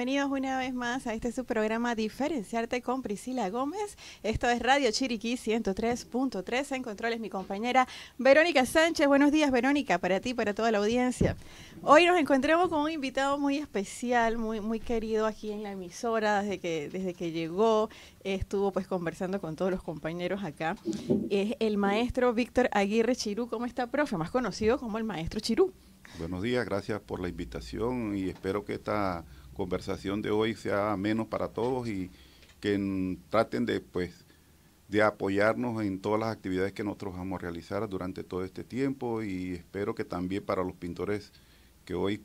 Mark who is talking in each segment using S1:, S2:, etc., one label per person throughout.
S1: bienvenidos una vez más a este su programa Diferenciarte con Priscila Gómez. Esto es Radio Chiriquí 103.3. En controles mi compañera Verónica Sánchez. Buenos días, Verónica, para ti, para toda la audiencia. Hoy nos encontramos con un invitado muy especial, muy querido aquí en la emisora desde que llegó. Estuvo pues conversando con todos los compañeros acá. Es el maestro Víctor Aguirre Chirú. ¿Cómo está, profe? Más conocido como el maestro Chirú.
S2: Buenos días, gracias por la invitación y espero que esta conversación de hoy sea ameno para todos y que traten de apoyarnos en todas las actividades que nosotros vamos a realizar durante todo este tiempo, y espero que también para los pintores que hoy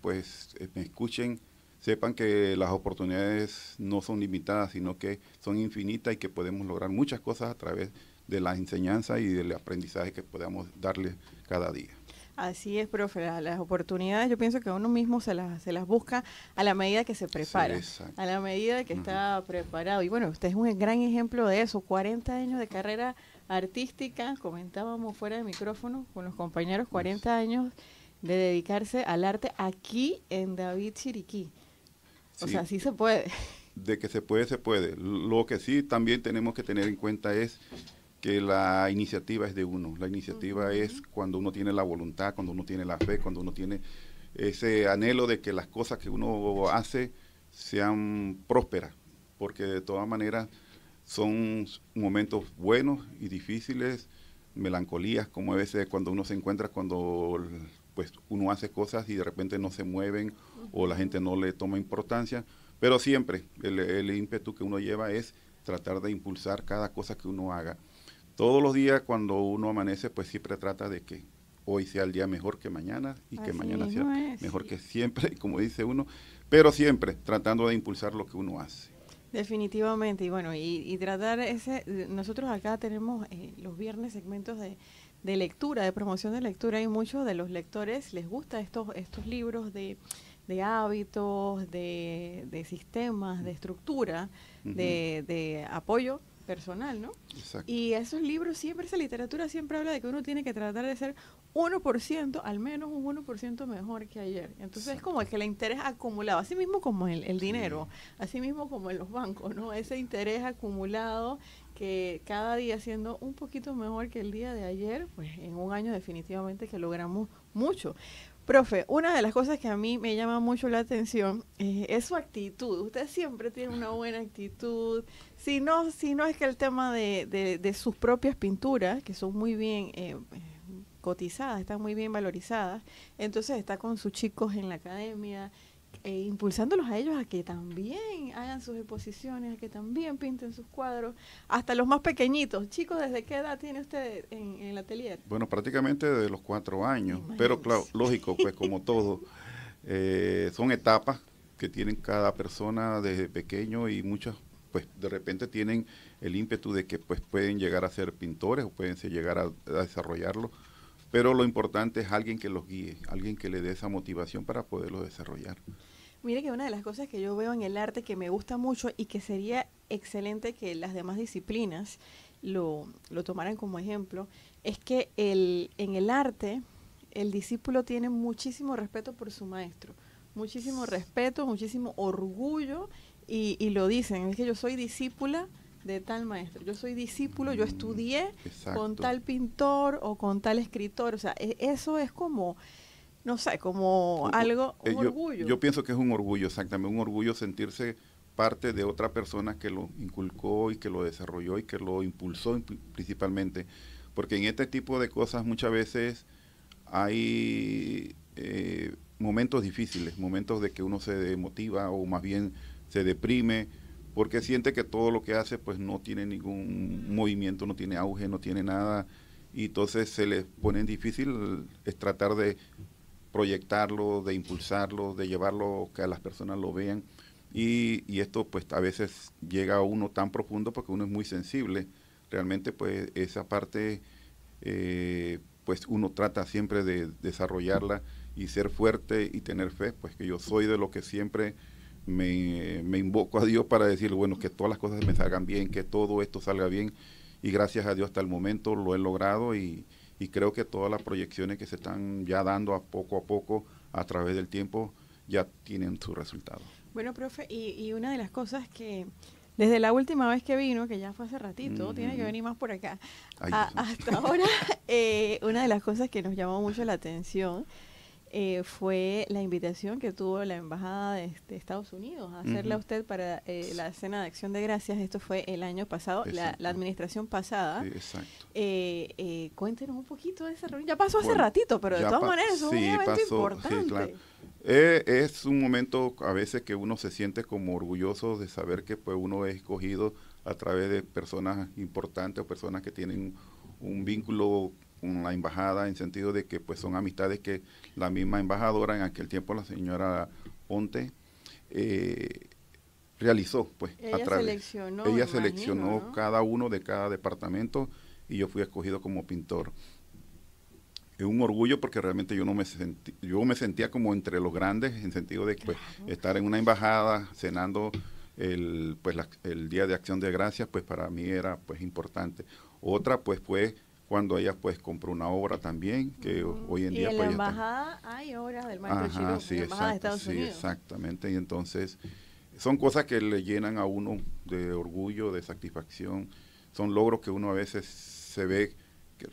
S2: me escuchen sepan que las oportunidades no son limitadas, sino que son infinitas y que podemos lograr muchas cosas a través de la enseñanza y del aprendizaje que podamos darles cada día.
S1: Así es, profe, las oportunidades yo pienso que uno mismo se las busca a la medida que se prepara,
S2: Sí,
S1: a la medida que está preparado. Y bueno, usted es un gran ejemplo de eso, 40 años de carrera artística, comentábamos fuera de micrófono con los compañeros, 40 años de dedicarse al arte aquí en David Chiriquí. O sea, sí se puede.
S2: De que se puede, se puede. Lo que sí también tenemos que tener en cuenta es que la iniciativa es de uno. La iniciativa es cuando uno tiene la voluntad, cuando uno tiene la fe, cuando uno tiene ese anhelo de que las cosas que uno hace sean prósperas, porque de todas maneras son momentos buenos y difíciles, melancolías, como a veces cuando uno se encuentra cuando pues uno hace cosas y de repente no se mueven o la gente no le toma importancia, pero siempre el ímpetu que uno lleva es tratar de impulsar cada cosa que uno haga. Todos los días cuando uno amanece, pues siempre trata de que hoy sea el día mejor que mañana y que mañana sea mejor que siempre, como dice uno, pero siempre tratando de impulsar lo que uno hace.
S1: Definitivamente, y bueno, y tratar nosotros acá tenemos los viernes segmentos de lectura, de promoción de lectura, y muchos de los lectores les gusta estos libros de hábitos, de sistemas, de estructura, de apoyo personal, ¿no?
S2: Exacto.
S1: Y esos libros siempre, esa literatura siempre habla de que uno tiene que tratar de ser 1%, al menos un 1% mejor que ayer. Entonces es como que el interés acumulado, así mismo como el dinero, así mismo como en los bancos, ¿no? Ese interés acumulado que cada día siendo un poquito mejor que el día de ayer, pues en un año definitivamente que logramos mucho. Profe, una de las cosas que a mí me llama mucho la atención es su actitud. Usted siempre tiene una buena actitud. Si no es que el tema de sus propias pinturas, que son muy bien cotizadas, están muy bien valorizadas, entonces está con sus chicos en la academia, impulsándolos a ellos a que también hagan sus exposiciones, a que también pinten sus cuadros, hasta los más pequeñitos. Chicos, ¿desde qué edad tiene usted en el atelier?
S2: Bueno, prácticamente desde los 4 años, pero claro, lógico, pues como todo, son etapas que tienen cada persona desde pequeño, y muchos pues de repente tienen el ímpetu de que pues pueden llegar a ser pintores o pueden llegar a desarrollarlo, pero lo importante es alguien que los guíe, alguien que le dé esa motivación para poderlo desarrollar.
S1: Mire que una de las cosas que yo veo en el arte que me gusta mucho y que sería excelente que las demás disciplinas lo tomaran como ejemplo, es que en el arte el discípulo tiene muchísimo respeto por su maestro, muchísimo respeto, muchísimo orgullo, y lo dicen, es que yo soy discípula de tal maestro, yo soy discípulo, yo estudié con tal pintor o con tal escritor, o sea, eso es como, no sé, como algo, un orgullo.
S2: Yo pienso que es un orgullo, exactamente, un orgullo sentirse parte de otra persona que lo inculcó y que lo desarrolló y que lo impulsó principalmente, porque en este tipo de cosas muchas veces hay momentos difíciles, momentos de que uno se demotiva o más bien se deprime, porque siente que todo lo que hace pues no tiene ningún movimiento, no tiene auge, no tiene nada, y entonces se le pone difícil es tratar de proyectarlo, de impulsarlo, de llevarlo que a las personas lo vean, y esto pues a veces llega a uno tan profundo porque uno es muy sensible, realmente pues esa parte pues uno trata siempre de desarrollarla y ser fuerte y tener fe, pues que yo soy de lo que siempre me invoco a Dios para decir, bueno, que todas las cosas me salgan bien, que todo esto salga bien, y gracias a Dios hasta el momento lo he logrado, y creo que todas las proyecciones que se están ya dando a poco a través del tiempo ya tienen su resultado.
S1: Bueno, profe, y una de las cosas que desde la última vez que vino, que ya fue hace ratito, tiene que venir más por acá,
S2: Ay,
S1: hasta ahora, una de las cosas que nos llamó mucho la atención fue la invitación que tuvo la Embajada de Estados Unidos a hacerle a usted para la Cena de Acción de Gracias. Esto fue el año pasado, la administración pasada.
S2: Sí, exacto.
S1: Cuéntenos un poquito de esa reunión. Ya pasó hace
S2: Bueno,
S1: ratito, pero de todas maneras es un evento importante.
S2: Sí, claro. Es un momento a veces que uno se siente como orgulloso de saber que pues uno es escogido a través de personas importantes o personas que tienen un vínculo con la embajada, en sentido de que pues son amistades que la misma embajadora, en aquel tiempo la señora Ponte, realizó pues
S1: Ella
S2: a través.
S1: seleccionó,
S2: Ella
S1: me
S2: seleccionó,
S1: imagino, ¿no?
S2: cada uno de cada departamento y yo fui escogido como pintor. Es un orgullo porque realmente yo me sentía como entre los grandes, en sentido de pues, estar en una embajada cenando el Día de Acción de Gracias, pues para mí era pues importante. Otra pues fue cuando ella pues compró una obra también, que hoy en día
S1: Y en
S2: pues
S1: la
S2: ya está.
S1: embajada hay obras del maestro Chirú,
S2: Sí,
S1: en la embajada de
S2: exacto,
S1: Estados
S2: sí,
S1: Unidos.
S2: exactamente. Y entonces son cosas que le llenan a uno de orgullo, de satisfacción. Son logros que uno a veces se ve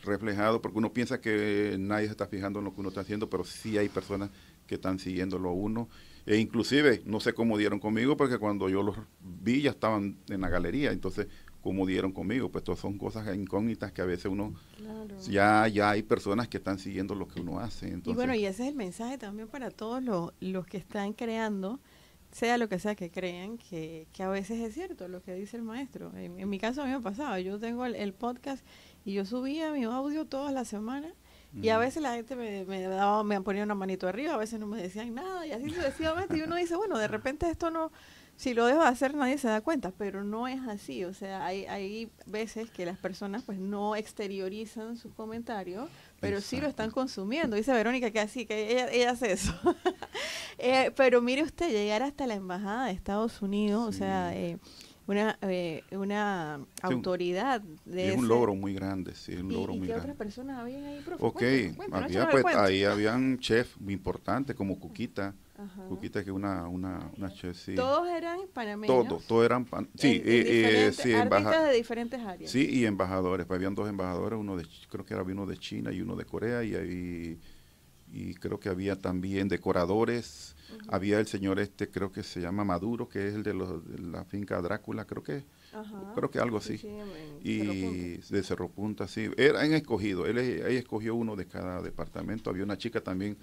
S2: reflejado, porque uno piensa que nadie se está fijando en lo que uno está haciendo, pero sí hay personas que están siguiéndolo a uno. E inclusive, no sé cómo dieron conmigo, porque cuando yo los vi ya estaban en la galería, entonces, ¿cómo dieron conmigo? Pues todas son cosas incógnitas que a veces uno,
S1: Claro.
S2: ya hay personas que están siguiendo lo que uno hace. Entonces,
S1: Y bueno, y ese es el mensaje también para todos los que están creando, sea lo que sea que crean, que a veces es cierto lo que dice el maestro. En mi caso a mí me pasaba, yo tengo el podcast y yo subía mi audio todas las semanas y a veces la gente me ponía una manito arriba, a veces no me decían nada y así sucesivamente y uno dice, bueno, de repente esto no, si lo dejo de hacer nadie se da cuenta, pero no es así, o sea, hay veces que las personas pues no exteriorizan sus comentarios, pero sí lo están consumiendo. Dice Verónica que así, que ella hace eso. Pero mire usted, llegar hasta la embajada de Estados Unidos,
S2: sí.
S1: o sea, una autoridad de
S2: es un logro muy grande, sí, es un logro
S1: ¿Y
S2: muy
S1: qué
S2: grande.
S1: otras personas habían ahí, profe?
S2: Ok,
S1: Cuéntenos,
S2: había
S1: échanos el
S2: pues
S1: cuento.
S2: ahí habían chefs muy importantes como Cuquita.
S1: Ajá.
S2: Cuquita, que es una chef, sí.
S1: Todos eran panameños.
S2: Todos eran, sí, sí,
S1: artistas de diferentes áreas.
S2: Sí, y embajadores, pues habían dos embajadores, creo que era uno de China y uno de Corea, y creo que había también decoradores. Había el señor creo que se llama Maduro, que es el de la finca Drácula, creo que algo así.
S1: Sí,
S2: y de Cerro Punta, sí. Eran escogidos, él escogió uno de cada departamento. Había una chica también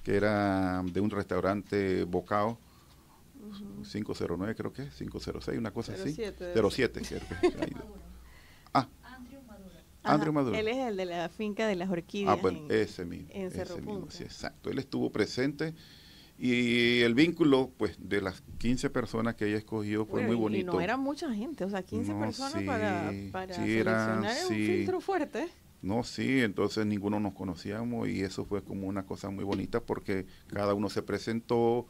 S2: que era de un restaurante Bocao, 509 creo que, 506, una cosa
S1: 07,
S2: así. 07, Andrew Maduro.
S1: Él es el de la finca de las orquídeas.
S2: Bueno, ese mismo.
S1: En Cerro Punta.
S2: Sí, exacto. Él estuvo presente y el vínculo, pues, de las 15 personas que ella escogió fue muy bonito.
S1: Y no era mucha gente, o sea, 15 personas
S2: sí,
S1: para
S2: sí,
S1: seleccionar es un filtro fuerte.
S2: No, sí, entonces ninguno nos conocíamos y eso fue como una cosa muy bonita porque cada uno se presentó,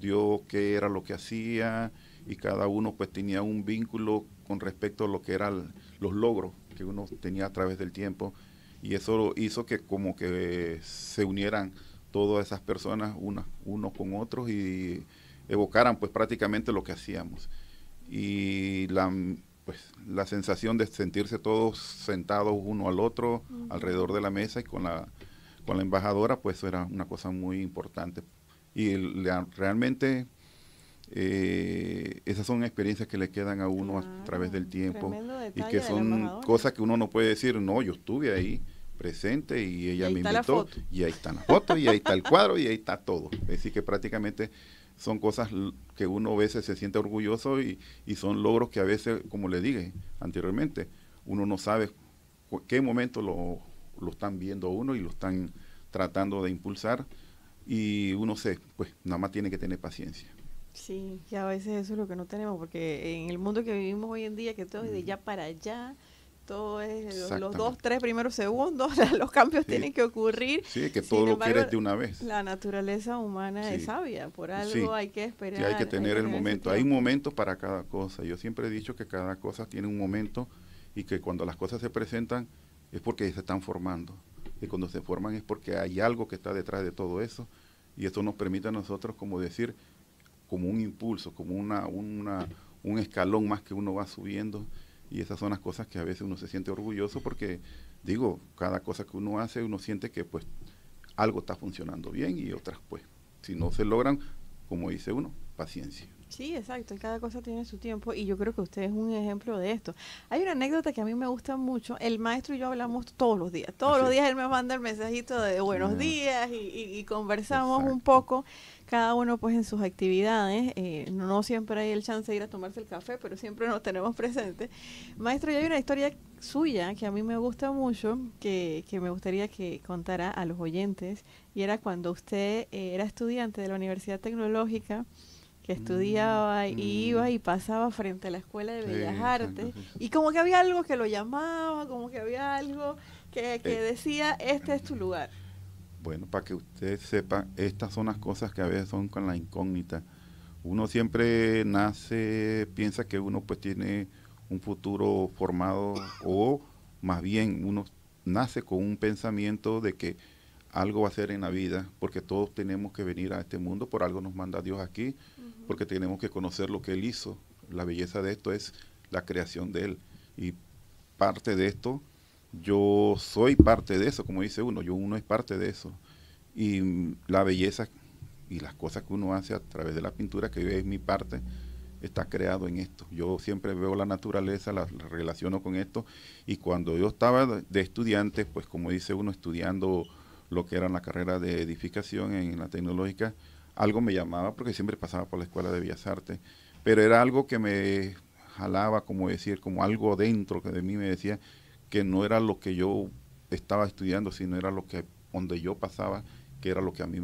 S2: dio qué era lo que hacía y cada uno pues tenía un vínculo con respecto a lo que eran los logros que uno tenía a través del tiempo, y eso hizo que como que se unieran todas esas personas unos con otros y evocaran pues prácticamente lo que hacíamos. Y la sensación de sentirse todos sentados uno al otro alrededor de la mesa y con la embajadora, pues eso era una cosa muy importante. Y realmente esas son experiencias que le quedan a uno a través del tiempo y que son cosas que uno no puede decir, no, yo estuve ahí presente y ella me invitó y ahí está la foto y ahí está el cuadro y ahí está todo. Es decir, que prácticamente son cosas que uno a veces se siente orgulloso y son logros que a veces, como le dije anteriormente, uno no sabe qué momento lo están viendo uno y lo están tratando de impulsar, y uno pues nada más tiene que tener paciencia.
S1: Sí, que a veces eso es lo que no tenemos, porque en el mundo que vivimos hoy en día, que todo es de ya para allá, todo es los 2, 3 primeros segundos, los cambios tienen que ocurrir.
S2: Sí, que todo lo quieres de una vez.
S1: La naturaleza humana es sabia, por algo hay que esperar.
S2: Sí, hay que tener el momento. Hay un momento para cada cosa. Yo siempre he dicho que cada cosa tiene un momento y que cuando las cosas se presentan es porque se están formando. Y cuando se forman es porque hay algo que está detrás de todo eso, y eso nos permite a nosotros como decir, como un impulso, como un escalón más que uno va subiendo, y esas son las cosas que a veces uno se siente orgulloso porque, digo, cada cosa que uno hace, uno siente que pues algo está funcionando bien y otras pues, si no se logran, como dice uno, paciencia.
S1: Sí, exacto, y cada cosa tiene su tiempo y yo creo que usted es un ejemplo de esto. Hay una anécdota que a mí me gusta mucho, el maestro y yo hablamos todos los días él me manda el mensajito de buenos días y conversamos un poco, cada uno pues en sus actividades, no siempre hay el chance de ir a tomarse el café, pero siempre nos tenemos presentes. Maestro, y hay una historia suya que a mí me gusta mucho, que me gustaría que contara a los oyentes, y era cuando usted era estudiante de la Universidad Tecnológica, que estudiaba y iba y pasaba frente a la Escuela de Bellas Artes,
S2: exacto,
S1: y como que había algo que lo llamaba, como que había algo que decía, este es tu lugar.
S2: Bueno, para que usted sepa, estas son las cosas que a veces son con la incógnita. Uno siempre nace, piensa que uno pues tiene un futuro formado, o más bien uno nace con un pensamiento de que algo va a ser en la vida, porque todos tenemos que venir a este mundo, por algo nos manda Dios aquí, porque tenemos que conocer lo que Él hizo. La belleza de esto es la creación de Él, y parte de esto, yo soy parte de eso, como dice uno es parte de eso, y la belleza y las cosas que uno hace a través de la pintura, que es mi parte, está creado en esto. Yo siempre veo la naturaleza, la relaciono con esto, y cuando yo estaba de estudiante, pues como dice uno, estudiando lo que era la carrera de edificación en la tecnológica, algo me llamaba porque siempre pasaba por la Escuela de Bellas Artes, pero era algo que me jalaba, como decir, como algo dentro que de mí me decía que no era lo que yo estaba estudiando, sino era lo que donde yo pasaba, que era lo que a mí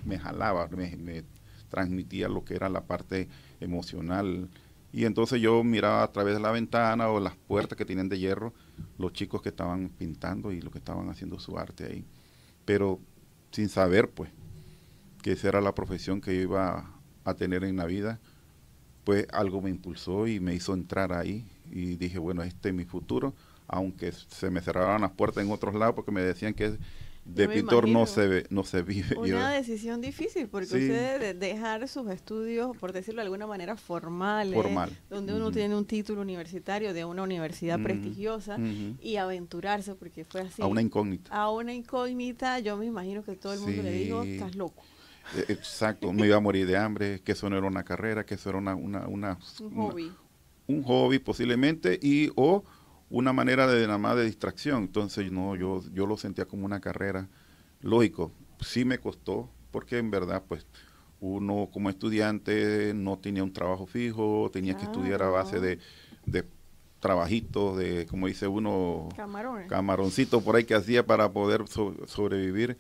S2: me jalaba, me transmitía lo que era la parte emocional. Y entonces yo miraba a través de la ventana o las puertas que tienen de hierro, los chicos que estaban pintando y lo que estaban haciendo su arte ahí. Pero sin saber, pues, que esa era la profesión que yo iba a tener en la vida, pues algo me impulsó y me hizo entrar ahí. Y dije, bueno, este es mi futuro, aunque se me cerraran las puertas en otros lados porque me decían que de pintor no se vive.
S1: Una decisión difícil, porque
S2: sí,
S1: usted dejar sus estudios, por decirlo de alguna manera, formales, donde uno tiene un título universitario de una universidad prestigiosa, y aventurarse, porque fue así.
S2: A una incógnita.
S1: A una incógnita, yo me imagino que todo el mundo le dijo, estás loco.
S2: Exacto, me iba a morir de hambre, que eso no era una carrera, que eso era
S1: un hobby.
S2: Un hobby posiblemente, o una manera de nada más de distracción. Entonces no, yo lo sentía como una carrera. Lógico, sí me costó, porque en verdad pues uno como estudiante no tenía un trabajo fijo, tenía que estudiar a base de trabajitos, de, como dice uno, camaroncitos por ahí que hacía para poder sobrevivir,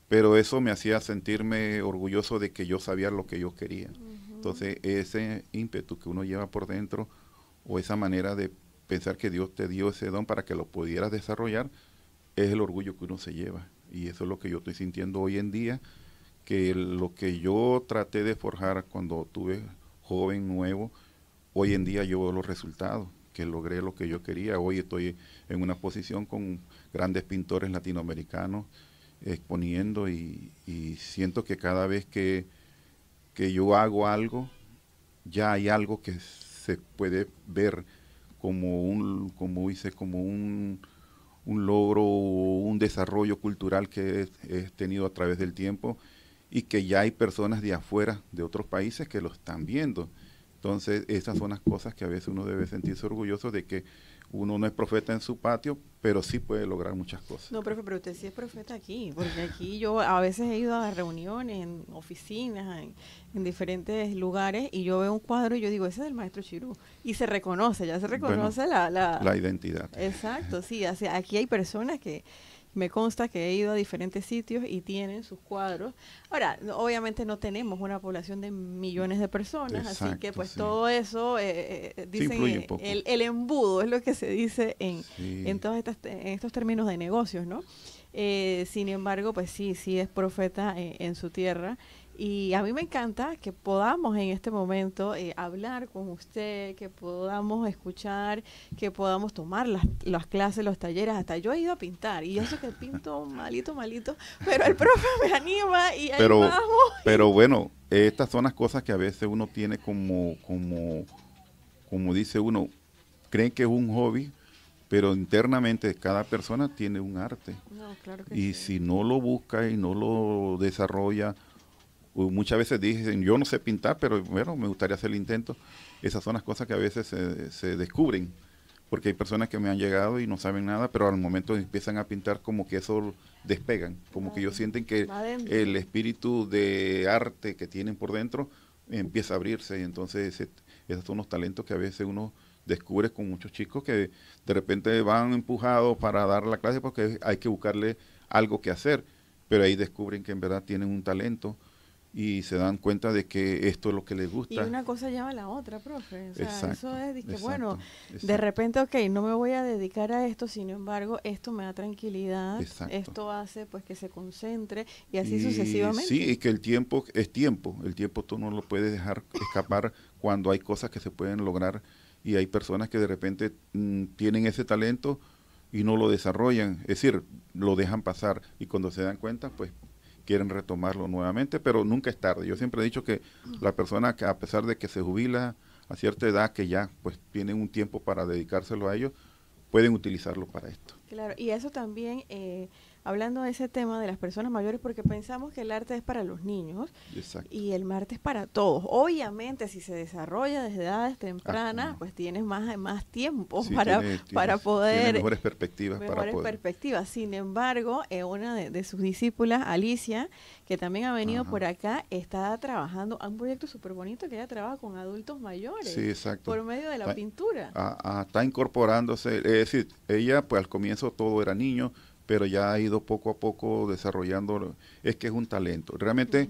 S2: pero eso me hacía sentirme orgulloso de que yo sabía lo que yo quería. Entonces ese ímpetu que uno lleva por dentro, o esa manera de pensar que Dios te dio ese don para que lo pudieras desarrollar, es el orgullo que uno se lleva. Y eso es lo que yo estoy sintiendo hoy en día, que lo que yo traté de forjar cuando tuve joven, nuevo, hoy en día yo veo los resultados, que logré lo que yo quería. Hoy estoy en una posición con grandes pintores latinoamericanos exponiendo, y siento que cada vez que yo hago algo, ya hay algo que se puede ver como un logro, un desarrollo cultural que he tenido a través del tiempo, y que ya hay personas de afuera, de otros países, que lo están viendo. Entonces, esas son las cosas que a veces uno debe sentirse orgulloso de, que uno no es profeta en su patio, pero sí puede lograr muchas cosas.
S1: No, profe, pero usted sí es profeta aquí, porque aquí yo a veces he ido a reuniones, en oficinas, en diferentes lugares, y yo veo un cuadro y yo digo, ese es del maestro Chirú. Y se reconoce, ya se reconoce
S2: la identidad.
S1: Exacto, sí. Aquí hay personas que me consta que he ido a diferentes sitios y tienen sus cuadros. Ahora, obviamente no tenemos una población de millones de personas,
S2: exacto,
S1: así que pues todo eso, dicen, el embudo es lo que se dice en todos en estos términos de negocios, ¿no? Sin embargo, pues sí es profeta en su tierra. Y a mí me encanta que podamos en este momento hablar con usted, que podamos escuchar, que podamos tomar las clases, los talleres. Hasta yo he ido a pintar y eso que pinto malito, malito, pero el profe me anima y ahí
S2: Pero,
S1: vamos.
S2: pero bueno, estas son las cosas que a veces uno tiene como dice uno, creen que es un hobby, pero internamente cada persona tiene un arte.
S1: No, claro que
S2: Y
S1: sí.
S2: si no lo busca y no lo desarrolla, o muchas veces dicen, yo no sé pintar, pero bueno, me gustaría hacer el intento. Esas son las cosas que a veces se descubren, porque hay personas que me han llegado y no saben nada, pero al momento empiezan a pintar como que eso despegan, como que ellos sienten que
S1: Va adentro.
S2: el espíritu de arte que tienen por dentro empieza a abrirse, y entonces esos son los talentos que a veces uno descubre con muchos chicos que de repente van empujados para dar la clase porque hay que buscarle algo que hacer, pero ahí descubren que en verdad tienen un talento y se dan cuenta de que esto es lo que les
S1: Y
S2: gusta.
S1: una cosa lleva a la otra, profe. O sea,
S2: Exacto,
S1: eso es de que,
S2: exacto,
S1: bueno, de
S2: exacto,
S1: repente, ok, no me voy a dedicar a esto, sin embargo, esto me da tranquilidad,
S2: exacto.
S1: esto hace pues que se concentre y así
S2: Y
S1: sucesivamente.
S2: sí, y que el tiempo es tiempo, el tiempo tú no lo puedes dejar escapar cuando hay cosas que se pueden lograr y hay personas que de repente tienen ese talento y no lo desarrollan, es decir, lo dejan pasar y cuando se dan cuenta, pues quieren retomarlo nuevamente, pero nunca es tarde. Yo siempre he dicho que la persona que a pesar de que se jubila a cierta edad, que ya pues tienen un tiempo para dedicárselo a ellos, pueden utilizarlo para esto.
S1: Claro, y eso también, hablando de ese tema de las personas mayores, porque pensamos que el arte es para los niños
S2: Exacto.
S1: y el arte es para todos. Obviamente, si se desarrolla desde edades tempranas,
S2: No.
S1: pues tienes más tiempo
S2: Sí,
S1: para
S2: tiene
S1: poder
S2: mejores perspectivas para
S1: mejores
S2: poder.
S1: perspectivas. Sin embargo, una de sus discípulas, Alicia, que también ha venido
S2: Ajá.
S1: por acá, está trabajando a un proyecto súper bonito que ella trabaja con adultos mayores
S2: Sí, exacto.
S1: por medio de la pintura.
S2: Está incorporándose, es decir, ella pues al comienzo todo era niño, pero ya ha ido poco a poco desarrollando, es que es un talento. Realmente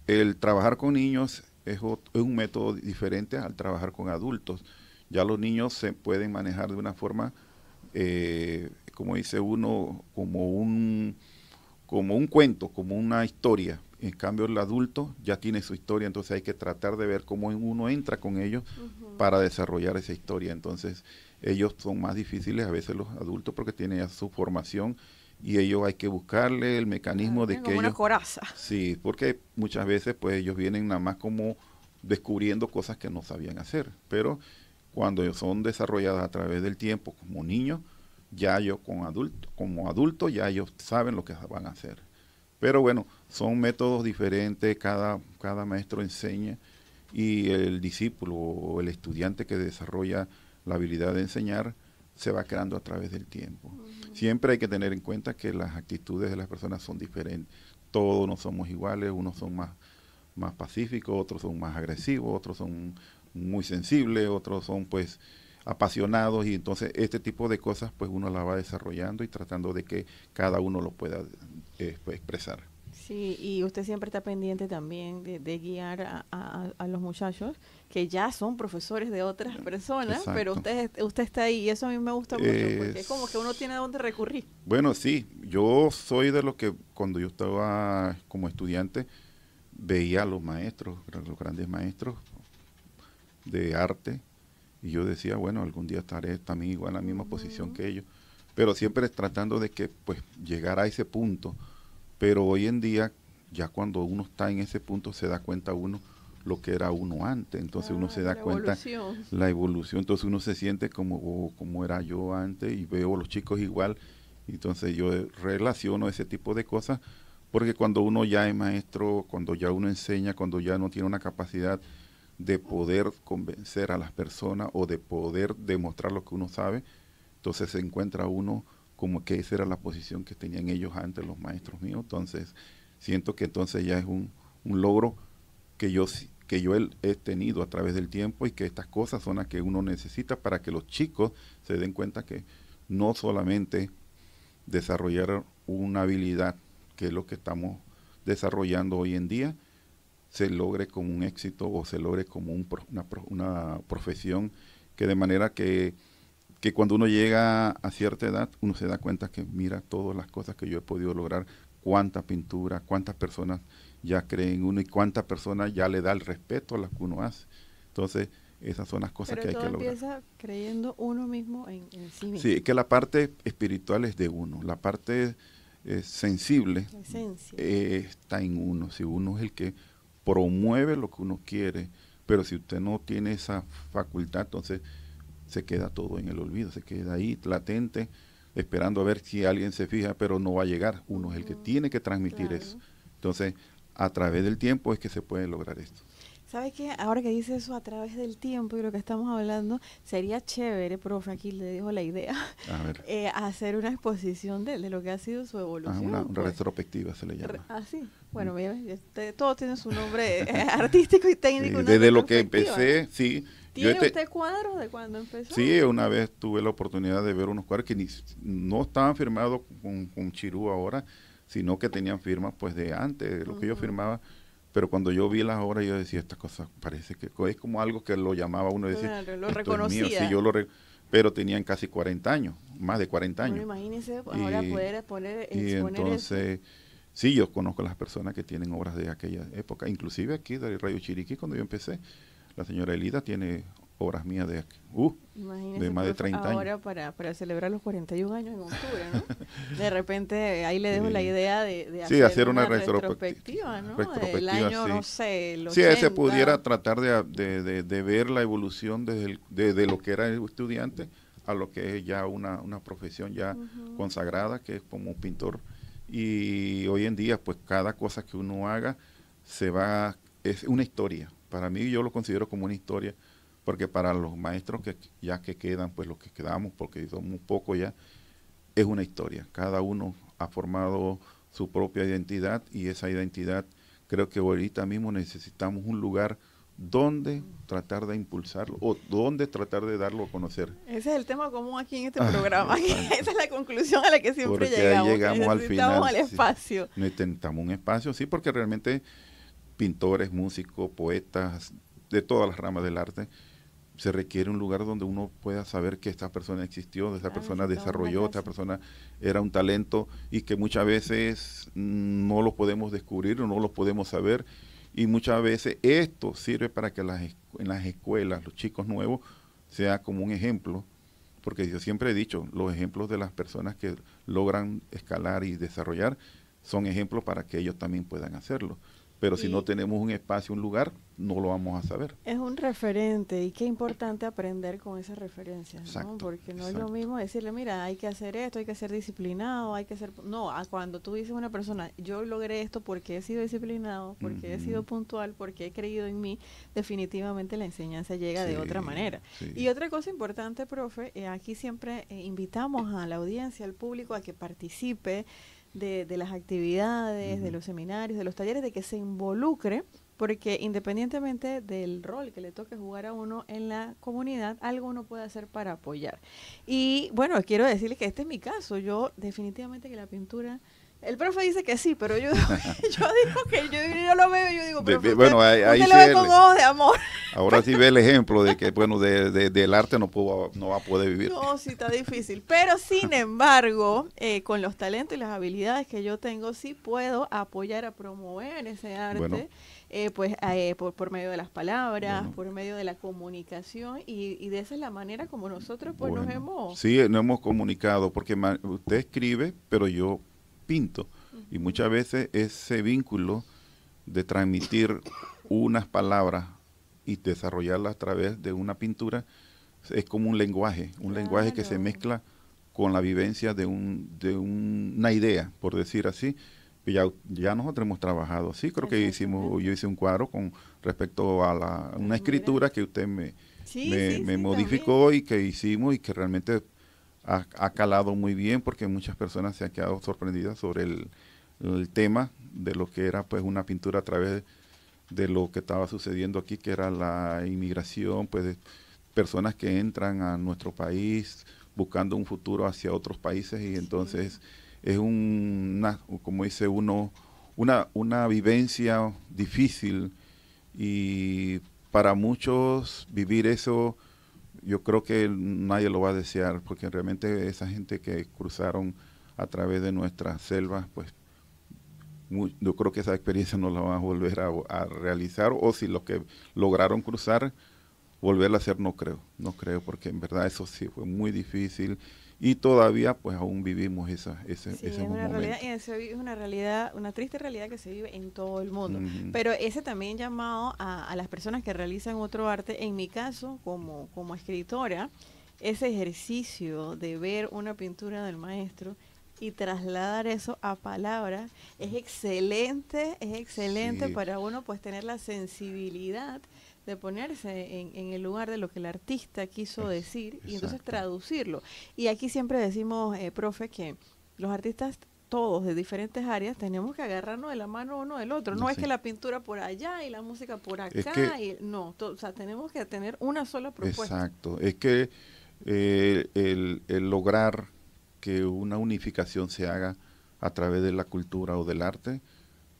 S2: el trabajar con niños es un método diferente al trabajar con adultos. Ya los niños se pueden manejar de una forma, como dice uno, como un cuento, como una historia. En cambio, el adulto ya tiene su historia, entonces hay que tratar de ver cómo uno entra con ellos para desarrollar esa historia. Entonces, ellos son más difíciles a veces los adultos porque tienen ya su formación y ellos hay que buscarle el mecanismo de que
S1: Como una
S2: ellos...
S1: coraza.
S2: Sí, porque muchas veces pues ellos vienen nada más como descubriendo cosas que no sabían hacer, pero cuando ellos son desarrolladas a través del tiempo como niños, ya ellos como adultos ya ellos saben lo que van a hacer. Pero bueno, son métodos diferentes, cada maestro enseña y el discípulo o el estudiante que desarrolla la habilidad de enseñar se va creando a través del tiempo. Siempre hay que tener en cuenta que las actitudes de las personas son diferentes. Todos no somos iguales, unos son más pacíficos, otros son más agresivos, otros son muy sensibles, otros son pues apasionados y entonces este tipo de cosas pues uno la va desarrollando y tratando de que cada uno lo pueda pues, expresar.
S1: Sí, y usted siempre está pendiente también de guiar a los muchachos que ya son profesores de otras personas,
S2: Exacto.
S1: pero usted está ahí y eso a mí me gusta mucho porque es como que uno tiene a dónde recurrir.
S2: Bueno, sí, yo soy de los que cuando yo estaba como estudiante veía a los maestros, los grandes maestros de arte y yo decía, bueno, algún día estaré también igual en la misma posición que ellos, pero siempre tratando de que pues llegar a ese punto. Pero hoy en día, ya cuando uno está en ese punto, se da cuenta uno lo que era uno antes. Entonces uno se da cuenta la evolución. Entonces uno se siente como era yo antes y veo a los chicos igual. Entonces yo relaciono ese tipo de cosas porque cuando uno ya es maestro, cuando ya uno enseña, cuando ya no tiene una capacidad de poder convencer a las personas o de poder demostrar lo que uno sabe, entonces se encuentra uno como que esa era la posición que tenían ellos antes, los maestros míos. Entonces, siento que entonces ya es un logro que yo he tenido a través del tiempo y que estas cosas son las que uno necesita para que los chicos se den cuenta que no solamente desarrollar una habilidad, que es lo que estamos desarrollando hoy en día, se logre como un éxito o se logre como una profesión que de manera que cuando uno llega a cierta edad, uno se da cuenta que mira todas las cosas que yo he podido lograr cuánta pintura, cuántas personas ya creen en uno y cuántas personas ya le da el respeto a lo que uno hace. Entonces, esas son las cosas que hay que lograr.
S1: Pero todo empieza creyendo uno mismo en sí mismo.
S2: Sí, que la parte espiritual es de uno, la parte sensible está en uno. Si uno es el que promueve lo que uno quiere, pero si usted no tiene esa facultad, entonces se queda todo en el olvido, se queda ahí latente, esperando a ver si alguien se fija, pero no va a llegar. Uno es el que tiene que transmitir eso. Entonces, a través del tiempo es que se puede lograr esto.
S1: ¿Sabe qué? Ahora que dice eso a través del tiempo y lo que estamos hablando, sería chévere, profe, aquí le dejo la idea, hacer una exposición de lo que ha sido su evolución.
S2: Una retrospectiva se le llama.
S1: Sí. Bueno, mira, todo tiene su nombre artístico y técnico.
S2: Desde lo que empecé, sí.
S1: ¿Tiene usted cuadros de cuando empezó?
S2: Sí, una vez tuve la oportunidad de ver unos cuadros que no estaban firmados con Chirú ahora, sino que tenían firmas pues de antes, de lo que yo firmaba. Pero cuando yo vi las obras, yo decía, esta cosa parece que es como algo que lo llamaba uno, decía,
S1: lo reconocía.
S2: Sí, pero tenían casi 40 años, más de 40 años.
S1: Bueno, imagínese ahora poder exponer
S2: entonces,
S1: eso.
S2: Sí, yo conozco a las personas que tienen obras de aquella época, inclusive aquí del Radio Chiriquí, cuando yo empecé, la señora Elida tiene obras mías de más de 30 años.
S1: Ahora para celebrar los 41 años en octubre, ¿no? De repente ahí le dejo la idea de
S2: hacer una
S1: retrospectiva, ¿no? Del año, no sé, el 80.
S2: Sí, se pudiera tratar de ver la evolución desde lo que era el estudiante a lo que es ya una profesión ya consagrada, que es como pintor. Y hoy en día, pues cada cosa que uno haga es una historia. Para mí yo lo considero como una historia, porque para los maestros que quedan, pues los que quedamos, porque somos pocos ya, es una historia. Cada uno ha formado su propia identidad y esa identidad creo que ahorita mismo necesitamos un lugar donde tratar de impulsarlo o donde tratar de darlo a conocer.
S1: Ese es el tema común aquí en este programa. Esa es la conclusión a la que siempre
S2: llegamos. Ahí llegamos al final.
S1: Necesitamos el espacio.
S2: Sí, necesitamos un espacio, sí, porque realmente pintores, músicos, poetas, de todas las ramas del arte, se requiere un lugar donde uno pueda saber que esta persona existió, esta persona desarrolló, esta persona era un talento y que muchas veces no lo podemos descubrir o no lo podemos saber. Y muchas veces esto sirve para que en las escuelas, los chicos nuevos, sea como un ejemplo, porque yo siempre he dicho, los ejemplos de las personas que logran escalar y desarrollar son ejemplos para que ellos también puedan hacerlo. Pero si no tenemos un espacio, un lugar, no lo vamos a saber.
S1: Es un referente y qué importante aprender con esas referencias, ¿no?
S2: Exacto,
S1: porque no es lo mismo decirle, mira, hay que hacer esto, hay que ser disciplinado, hay que ser... No, cuando tú dices a una persona, yo logré esto porque he sido disciplinado, porque he sido puntual, porque he creído en mí, definitivamente la enseñanza llega de otra manera. Sí. Y otra cosa importante, profe, aquí siempre invitamos a la audiencia, al público, a que participe de las actividades, de los seminarios, de los talleres, de que se involucre, porque independientemente del rol que le toque jugar a uno en la comunidad, algo uno puede hacer para apoyar. Y bueno, quiero decirles que este es mi caso. Yo definitivamente que la pintura... El profe dice que sí, pero yo digo que yo lo veo y yo digo, profe,
S2: bueno, ahí
S1: usted lo ve con ojos de amor.
S2: Ahora sí ve el ejemplo de que, bueno, del arte no va a poder vivir.
S1: No, sí está difícil. Pero, sin embargo, con los talentos y las habilidades que yo tengo, sí puedo apoyar a promover ese arte, bueno, por medio de las palabras, bueno, por medio de la comunicación, y de esa es la manera como nosotros pues bueno, nos hemos...
S2: Sí, nos hemos comunicado, porque usted escribe, pero yo pinto, y muchas veces ese vínculo de transmitir unas palabras y desarrollarlas a través de una pintura es como un lenguaje que se mezcla con la vivencia de una idea, por decir así. Ya nosotros hemos trabajado así, creo que yo hice un cuadro con respecto a una escritura que usted me modificó también, y que hicimos y que realmente ha calado muy bien, porque muchas personas se han quedado sorprendidas sobre el tema de lo que era pues una pintura a través de lo que estaba sucediendo aquí, que era la inmigración, pues de personas que entran a nuestro país buscando un futuro hacia otros países, y entonces es como dice uno, una vivencia difícil, y para muchos vivir eso yo creo que nadie lo va a desear, porque realmente esa gente que cruzaron a través de nuestras selvas, pues yo creo que esa experiencia no la van a volver a realizar, o si lo que lograron cruzar, volverla a hacer no creo, porque en verdad eso sí fue muy difícil y todavía pues aún vivimos ese
S1: es una
S2: momento.
S1: realidad, y es una realidad, una triste realidad que se vive en todo el mundo. Pero ese también llamado a las personas que realizan otro arte, en mi caso, como escritora, ese ejercicio de ver una pintura del maestro y trasladar eso a palabras es excelente
S2: Sí,
S1: para uno pues tener la sensibilidad de ponerse en el lugar de lo que el artista quiso decir y entonces
S2: exacto.
S1: traducirlo. Y aquí siempre decimos, profe, que los artistas todos de diferentes áreas tenemos que agarrarnos de la mano uno del otro. No es que
S2: Sí.
S1: la pintura por allá y la música por
S2: Es que,
S1: acá, y no, o sea, tenemos que tener una sola propuesta.
S2: exacto, es que el lograr que una unificación se haga a través de la cultura o del arte,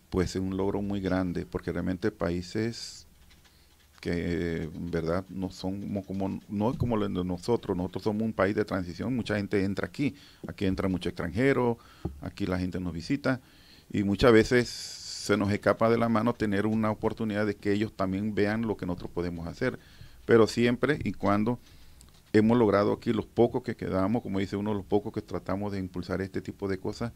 S2: pues es un logro muy grande, porque realmente países que en verdad no somos como, no es como lo de nosotros somos un país de transición, mucha gente entra aquí entra mucho extranjero, aquí la gente nos visita y muchas veces se nos escapa de la mano tener una oportunidad de que ellos también vean lo que nosotros podemos hacer, pero siempre y cuando hemos logrado aquí los pocos que quedamos, como dice uno, los pocos que tratamos de impulsar este tipo de cosas,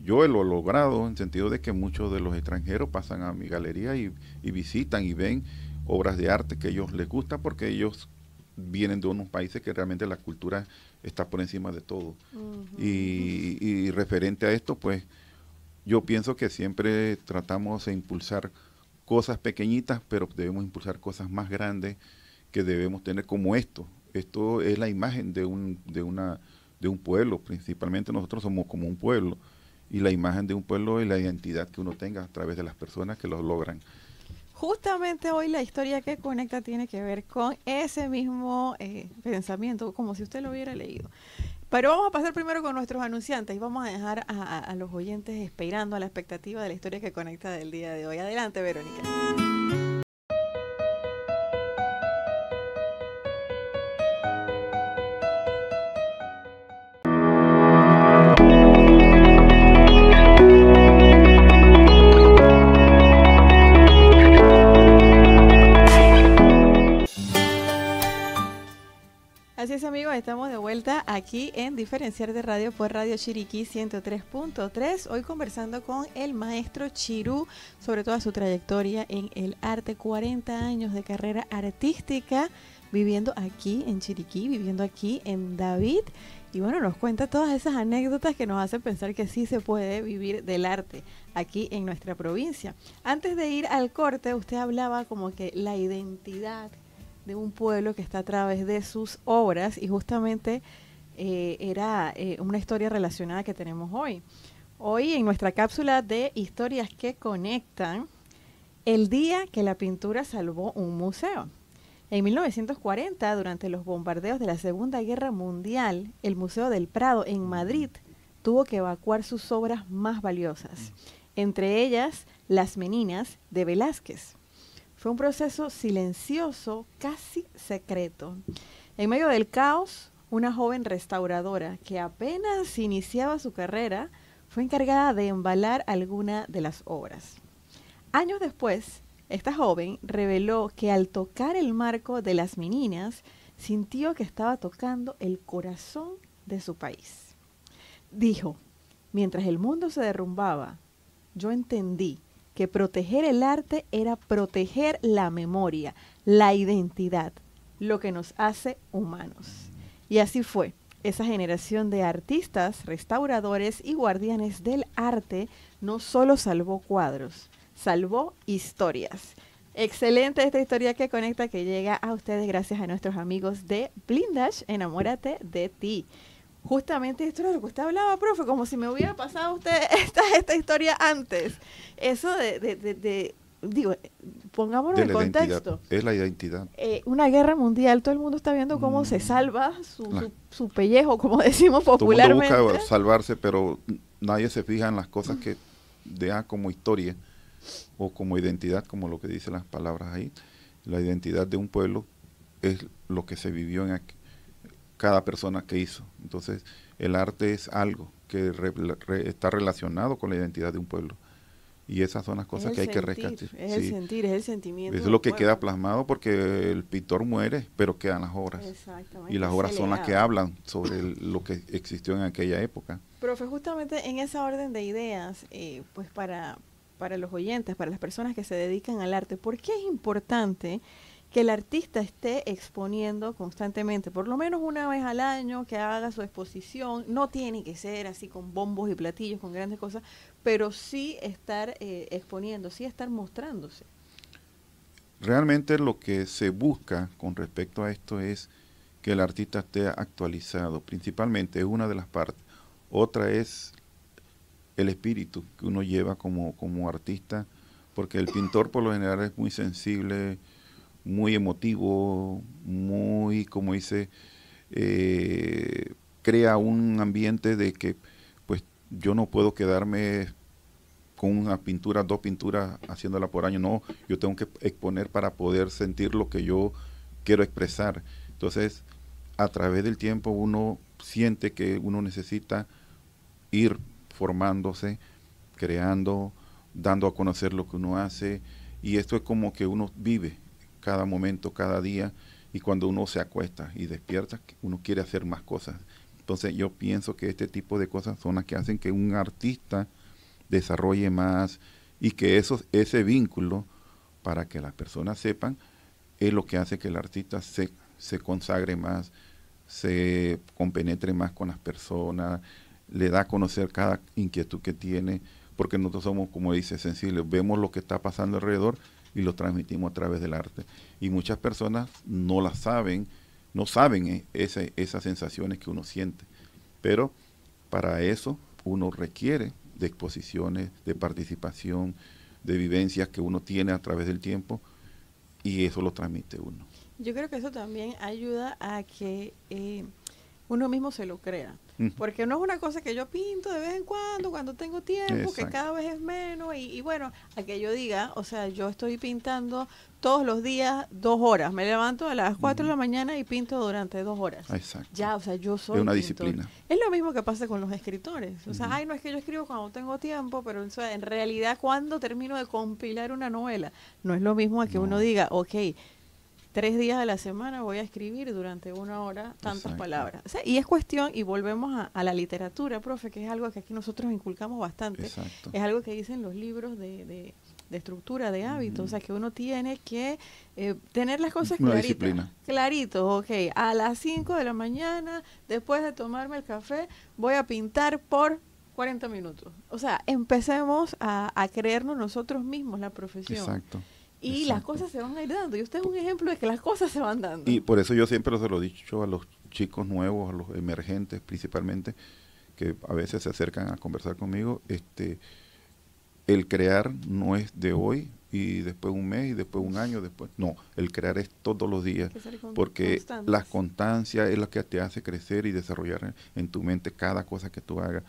S2: yo lo he logrado en sentido de que muchos de los extranjeros pasan a mi galería y visitan y ven obras de arte que a ellos les gusta porque ellos vienen de unos países que realmente la cultura está por encima de todo. Y referente a esto, pues yo pienso que siempre tratamos de impulsar cosas pequeñitas, pero debemos impulsar cosas más grandes que debemos tener como esto. Esto es la imagen de un pueblo, principalmente nosotros somos como un pueblo, y la imagen de un pueblo es la identidad que uno tenga a través de las personas que lo logran.
S1: Justamente hoy la historia que conecta tiene que ver con ese mismo pensamiento, como si usted lo hubiera leído. Pero vamos a pasar primero con nuestros anunciantes y vamos a dejar a los oyentes esperando a la expectativa de la historia que conecta del día de hoy. Adelante, Verónica. Así es, amigos, estamos de vuelta aquí en Diferenciar de Radio por Radio Chiriquí 103.3. Hoy conversando con el maestro Chirú sobre toda su trayectoria en el arte, 40 años de carrera artística, viviendo aquí en Chiriquí, viviendo aquí en David. Y bueno, nos cuenta todas esas anécdotas que nos hacen pensar que sí se puede vivir del arte aquí en nuestra provincia. Antes de ir al corte, usted hablaba como que la identidad de un pueblo que está a través de sus obras y justamente era una historia relacionada que tenemos hoy. Hoy en nuestra cápsula de historias que conectan, el día que la pintura salvó un museo. En 1940, durante los bombardeos de la Segunda Guerra Mundial, el Museo del Prado en Madrid tuvo que evacuar sus obras más valiosas, entre ellas Las Meninas de Velázquez. Fue un proceso silencioso, casi secreto. En medio del caos, una joven restauradora que apenas iniciaba su carrera fue encargada de embalar alguna de las obras. Años después, esta joven reveló que al tocar el marco de Las Meninas, sintió que estaba tocando el corazón de su país. Dijo, mientras el mundo se derrumbaba, yo entendí que proteger el arte era proteger la memoria, la identidad, lo que nos hace humanos. Y así fue. Esa generación de artistas, restauradores y guardianes del arte no solo salvó cuadros, salvó historias. Excelente esta historia que conecta, que llega a ustedes gracias a nuestros amigos de Blindash, Enamórate de ti. Justamente esto era lo que usted hablaba, profe, como si me hubiera pasado a usted esta historia antes. Eso digo, pongámonos en contexto.
S2: Es la identidad.
S1: Una guerra mundial, todo el mundo está viendo cómo se salva su pellejo, como decimos popularmente.
S2: Todo el mundo busca salvarse, pero nadie se fija en las cosas que deja como historia o como identidad, como lo que dicen las palabras ahí. La identidad de un pueblo es lo que se vivió en cada persona que hizo. Entonces, el arte es algo que está relacionado con la identidad de un pueblo. Y esas son las cosas que hay que rescatar.
S1: Es el sentir, es el sentimiento.
S2: Eso es lo que queda plasmado, porque el pintor muere, pero quedan las obras.
S1: Exactamente.
S2: Y las obras son las que hablan sobre lo que existió en aquella época.
S1: Profe, justamente en esa orden de ideas, pues para los oyentes, para las personas que se dedican al arte, ¿por qué es importante que el artista esté exponiendo constantemente, por lo menos una vez al año, que haga su exposición? No tiene que ser así con bombos y platillos, con grandes cosas, pero sí estar exponiendo, sí estar mostrándose.
S2: Realmente lo que se busca con respecto a esto es que el artista esté actualizado, principalmente es una de las partes. Otra es el espíritu que uno lleva como artista, porque el pintor por lo general es muy sensible, muy emotivo, muy, como dice, crea un ambiente de que pues yo no puedo quedarme con una pintura, 2 pinturas haciéndola por año, no, yo tengo que exponer para poder sentir lo que yo quiero expresar. Entonces, a través del tiempo uno siente que uno necesita ir formándose, creando, dando a conocer lo que uno hace, y esto es como que uno vive cada momento, cada día, y cuando uno se acuesta y despierta, uno quiere hacer más cosas. Entonces yo pienso que este tipo de cosas son las que hacen que un artista desarrolle más, y que ese vínculo, para que las personas sepan, es lo que hace que el artista se consagre más, se compenetre más con las personas, le da a conocer cada inquietud que tiene, porque nosotros somos, como dice, sensibles, vemos lo que está pasando alrededor y lo transmitimos a través del arte. Y muchas personas no la saben, no saben esas sensaciones que uno siente. Pero para eso uno requiere de exposiciones, de participación, de vivencias que uno tiene a través del tiempo, y eso lo transmite uno.
S1: Yo creo que eso también ayuda a que uno mismo se lo crea. Porque no es una cosa que yo pinto de vez en cuando tengo tiempo, exacto, que cada vez es menos, y bueno, a que yo diga, o sea, yo estoy pintando todos los días 2 horas, me levanto a las 4 de la mañana y pinto durante 2 horas.
S2: Exacto.
S1: Ya, o sea, yo soy
S2: es una
S1: pintor.
S2: Disciplina.
S1: Es lo mismo que pasa con los escritores. O sea, ay, no es que yo escribo cuando tengo tiempo, pero o sea, en realidad cuando termino de compilar una novela, no es lo mismo a que uno diga, ok, 3 días a la semana voy a escribir durante 1 hora tantas
S2: Exacto.
S1: palabras. O sea, y es cuestión, y volvemos a la literatura, profe, que es algo que aquí nosotros inculcamos bastante.
S2: Exacto.
S1: Es algo que dicen los libros de estructura, de hábitos. O sea, que uno tiene que tener las cosas claritas. Clarito, ok, a las 5 de la mañana, después de tomarme el café, voy a pintar por 40 minutos. O sea, empecemos a creernos nosotros mismos la profesión.
S2: Exacto.
S1: Y las cosas se van a ir dando. Y usted es un ejemplo de que las cosas se van dando.
S2: Y por eso yo siempre se lo he dicho a los chicos nuevos, a los emergentes principalmente, que a veces se acercan a conversar conmigo, el crear no es de hoy y después un mes y después un año, después no, el crear es todos los días, porque la constancia es lo que te hace crecer y desarrollar en tu mente cada cosa que tú hagas,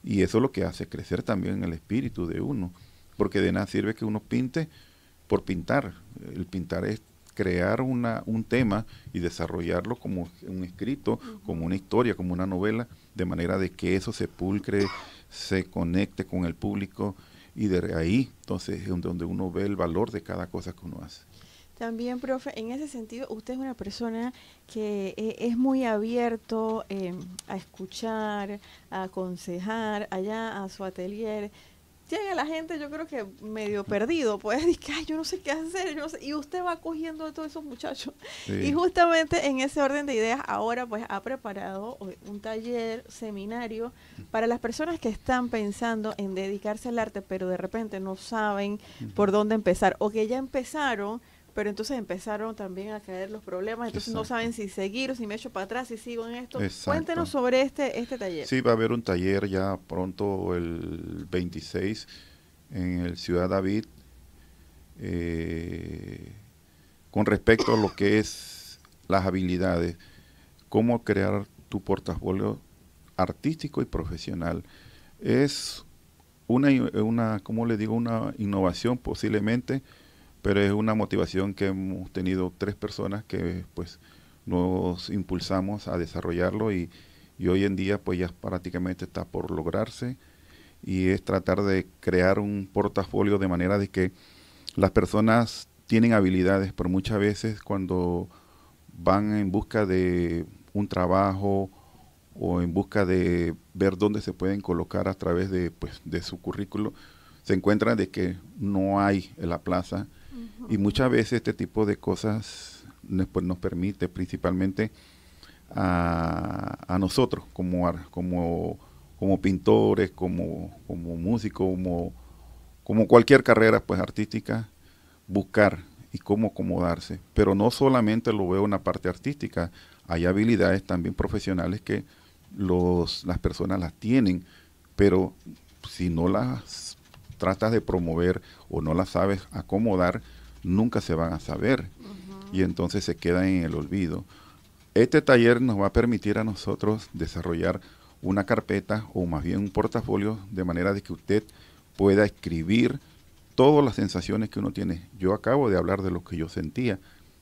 S2: y eso es lo que hace crecer también el espíritu de uno, porque de nada sirve que uno pinte por pintar. El pintar es crear un tema y desarrollarlo como un escrito, como una historia, como una novela, de manera de que eso se pulcre, se conecte con el público, y de ahí entonces es donde uno ve el valor de cada cosa que uno hace.
S1: También, profe, en ese sentido, usted es una persona que es muy abierto a escuchar, a aconsejar, allá a su atelier. Llega la gente, yo creo que medio perdido, pues, dice, ay, yo no sé qué hacer, yo no sé, y usted va cogiendo a todos esos muchachos. Sí. Y justamente en ese orden de ideas, ahora pues ha preparado un taller, seminario, para las personas que están pensando en dedicarse al arte, pero de repente no saben por dónde empezar, o que ya empezaron, pero entonces empezaron también a caer los problemas, entonces no saben si seguir o si me echo para atrás, si sigo en esto. Cuéntenos sobre este taller.
S2: Sí, va a haber un taller ya pronto el 26 en el Ciudad David, con respecto a lo que es las habilidades, cómo crear tu portafolio artístico y profesional. Es ¿cómo le digo? Una innovación posiblemente, pero es una motivación que hemos tenido 3 personas que pues nos impulsamos a desarrollarlo, y hoy en día pues ya prácticamente está por lograrse, y es tratar de crear un portafolio de manera de que las personas tienen habilidades, pero muchas veces cuando van en busca de un trabajo o en busca de ver dónde se pueden colocar a través de, pues, de su currículo, se encuentran de que no hay en la plaza. Y muchas veces este tipo de cosas pues, nos permite principalmente a nosotros como pintores, como músicos, como cualquier carrera pues artística, buscar y cómo acomodarse. Pero no solamente lo veo en la parte artística, hay habilidades también profesionales que las personas las tienen, pero si no las tratas de promover o no las sabes acomodar, nunca se van a saber y entonces se quedan en el olvido. Este taller nos va a permitir a nosotros desarrollar una carpeta o más bien un portafolio de manera de que usted pueda escribir todas las sensaciones que uno tiene. Yo acabo de hablar de lo que yo sentía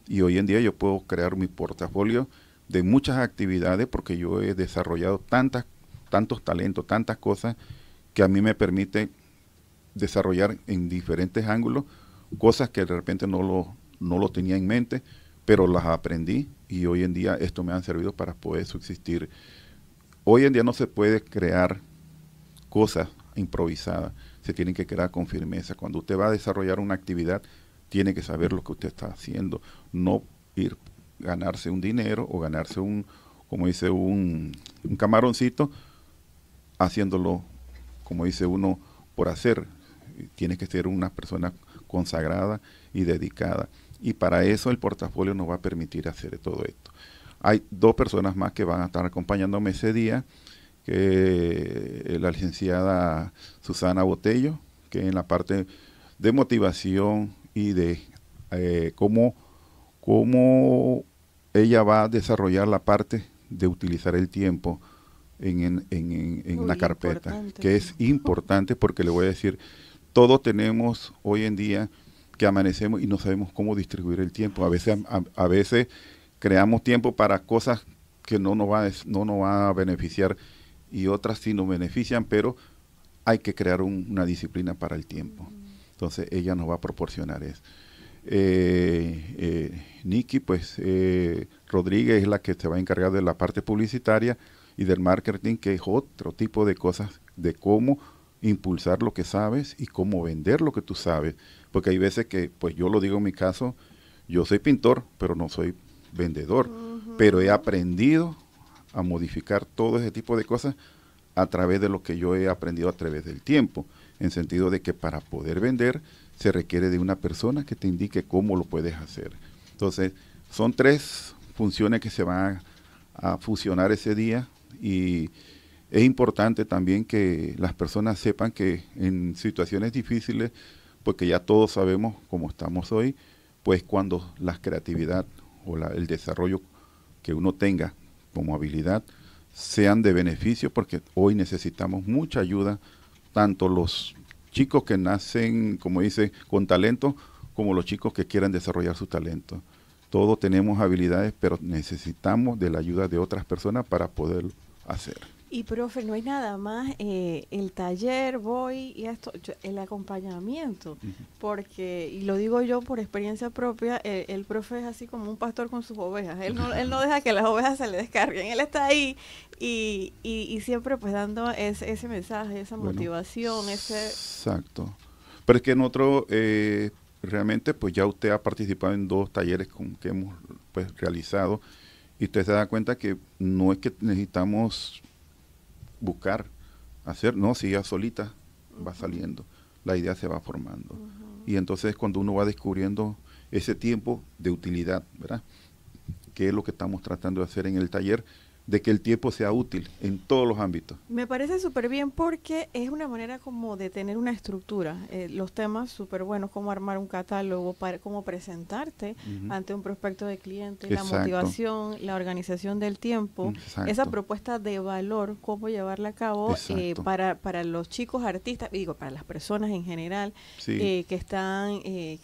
S2: y hoy en día yo puedo crear mi portafolio de muchas actividades porque yo he desarrollado tantos talentos, tantas cosas que a mí me permite desarrollar en diferentes ángulos cosas que de repente no lo tenía en mente, pero las aprendí y hoy en día esto me ha servido para poder subsistir. Hoy en día no se puede crear cosas improvisadas, se tienen que crear con firmeza. Cuando usted va a desarrollar una actividad, tiene que saber lo que usted está haciendo, no ir ganarse un dinero o ganarse como dice, un camaroncito, haciéndolo, como dice uno, por hacer. Tiene que ser una persona consagrada y dedicada. Y para eso el portafolio nos va a permitir hacer todo esto. Hay 2 personas más que van a estar acompañándome ese día, que la licenciada Susana Botello, que en la parte de motivación y de cómo ella va a desarrollar la parte de utilizar el tiempo en una carpeta, que es importante porque le voy a decir, todos tenemos hoy en día que amanecemos y no sabemos cómo distribuir el tiempo. A veces creamos tiempo para cosas que no nos va a beneficiar y otras sí nos benefician, pero hay que crear una disciplina para el tiempo. Entonces ella nos va a proporcionar eso. Nikki, pues Rodríguez es la que se va a encargar de la parte publicitaria y del marketing, que es otro tipo de cosas de cómo impulsar lo que sabes y cómo vender lo que tú sabes, porque hay veces que, pues yo lo digo en mi caso, yo soy pintor, pero no soy vendedor, pero he aprendido a modificar todo ese tipo de cosas a través de lo que yo he aprendido a través del tiempo, en sentido de que para poder vender se requiere de una persona que te indique cómo lo puedes hacer. Entonces, son 3 funciones que se van a fusionar ese día y es importante también que las personas sepan que en situaciones difíciles, porque ya todos sabemos cómo estamos hoy, pues cuando la creatividad o el desarrollo que uno tenga como habilidad sean de beneficio, porque hoy necesitamos mucha ayuda, tanto los chicos que nacen, como dice, con talento, como los chicos que quieran desarrollar su talento. Todos tenemos habilidades, pero necesitamos de la ayuda de otras personas para poderlo hacer.
S1: Y profe, no hay nada más, el taller, y el acompañamiento, porque, y lo digo yo por experiencia propia, el profe es así como un pastor con sus ovejas, él no deja que las ovejas se le descarguen, él está ahí y siempre pues dando ese mensaje, esa motivación,
S2: Exacto, pero es que nosotros realmente pues ya usted ha participado en 2 talleres que hemos pues realizado y usted se da cuenta que no es que necesitamos buscar hacer, no, si ella solita va saliendo, la idea se va formando. Y entonces cuando uno va descubriendo ese tiempo de utilidad, ¿verdad? Que es lo que estamos tratando de hacer en el taller, de que el tiempo sea útil en todos los ámbitos.
S1: Me parece súper bien porque es una manera como de tener una estructura. Los temas súper buenos, como armar un catálogo, cómo presentarte ante un prospecto de cliente, la motivación, la organización del tiempo, esa propuesta de valor, cómo llevarla a cabo para los chicos artistas, digo, para las personas en general, que están...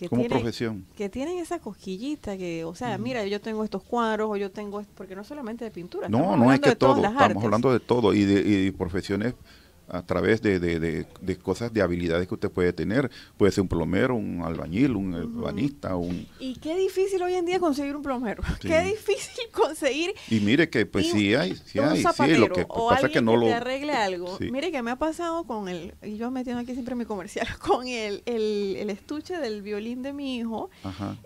S1: como profesión. Que tienen esa cosquillita, que, o sea, mira, yo tengo estos cuadros, o yo tengo... Porque no solamente de pintura,
S2: no es que todo, estamos hablando de todo y de profesiones a través de cosas, de habilidades que usted puede tener. Puede ser un plomero, un albañil, un urbanista.
S1: Y qué difícil hoy en día conseguir un plomero.
S2: Sí.
S1: Qué difícil conseguir.
S2: Y mire que pues sí hay,
S1: un zapatero,
S2: lo que
S1: o
S2: pasa
S1: alguien
S2: que no
S1: que
S2: lo...
S1: te arregle algo.
S2: Sí.
S1: Mire que me ha pasado con y yo metiendo aquí siempre mi comercial, con el estuche del violín de mi hijo.
S2: Ajá.